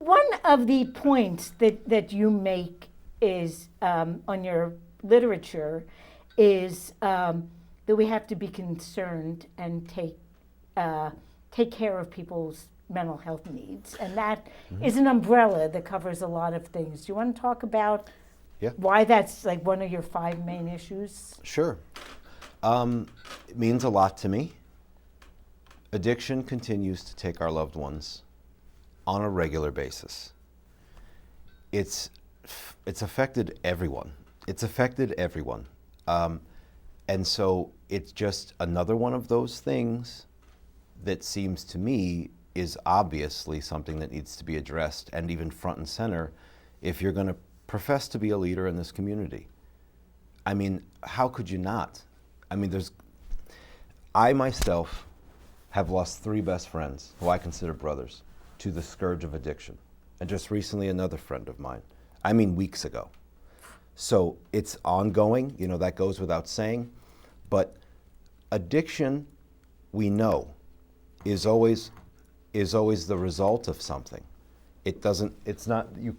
one of the points that you make is on your literature is that we have to be concerned and take care of people's mental health needs, and that is an umbrella that covers a lot of things. Do you want to talk about why that's like one of your 5 main issues? Sure. It means a lot to me. Addiction continues to take our loved ones on a regular basis. It's affected everyone. It's affected everyone. And so it's just another one of those things that seems to me is obviously something that needs to be addressed, and even front and center if you're going to profess to be a leader in this community. I mean, how could you not? I mean, I myself have lost 3 best friends who I consider brothers to the scourge of addiction. And just recently another friend of mine, I mean weeks ago. So it's ongoing, that goes without saying, but addiction, we know, is always the result of something. It's not, you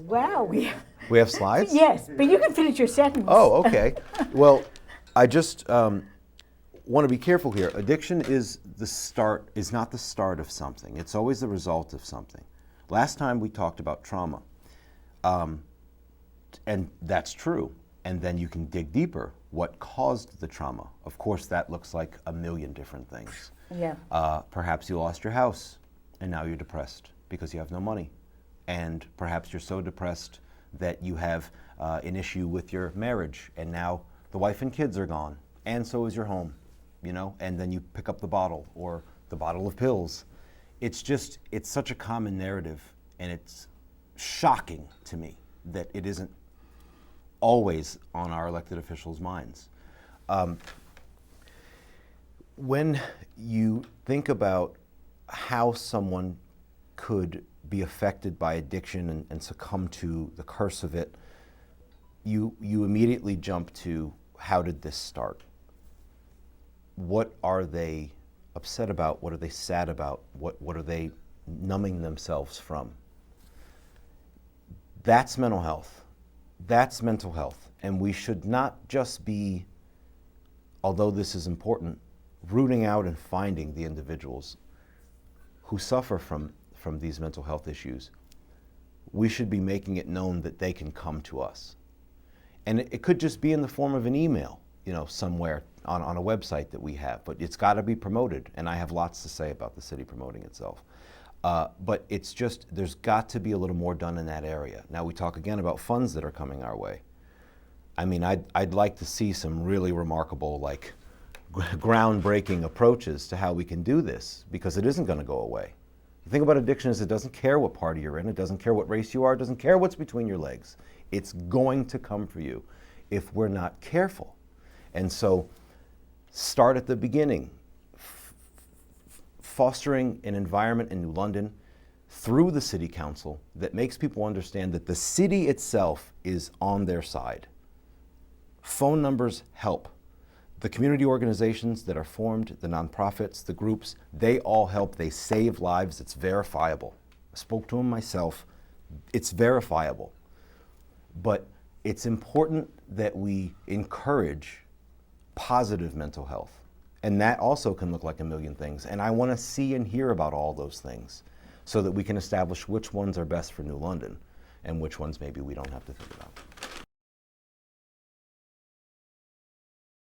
Wow. we have slides? Yes, but you can finish your sentence. Oh, okay. Well, I just want to be careful here. Addiction is not the start of something. It's always the result of something. Last time we talked about trauma, and that's true. And then you can dig deeper. What caused the trauma? Of course, that looks like a million different things. Yeah. Perhaps you lost your house, and now you're depressed because you have no money. And perhaps you're so depressed that you have an issue with your marriage, and now the wife and kids are gone, and so is your home, and then you pick up the bottle or the bottle of pills. It's such a common narrative, and it's shocking to me that it isn't always on our elected officials' minds. When you think about how someone could be affected by addiction and succumb to the curse of it, you immediately jump to, how did this start? What are they upset about? What are they sad about? What are they numbing themselves from? That's mental health. That's mental health. And we should not just be, although this is important, rooting out and finding the individuals who suffer from these mental health issues. We should be making it known that they can come to us. And it could just be in the form of an email, somewhere on a website that we have, but it's got to be promoted. And I have lots to say about the city promoting itself. But there's got to be a little more done in that area. Now we talk again about funds that are coming our way. I mean, I'd like to see some really remarkable, groundbreaking approaches to how we can do this, because it isn't going to go away. The thing about addiction is it doesn't care what party you're in, it doesn't care what race you are, it doesn't care what's between your legs. It's going to come for you if we're not careful. And so start at the beginning, fostering an environment in New London through the city council that makes people understand that the city itself is on their side. Phone numbers help. The community organizations that are formed, the nonprofits, the groups, they all help. They save lives. It's verifiable. I spoke to them myself. It's verifiable. But it's important that we encourage positive mental health. And that also can look like a million things. And I want to see and hear about all those things so that we can establish which ones are best for New London and which ones maybe we don't have to think about.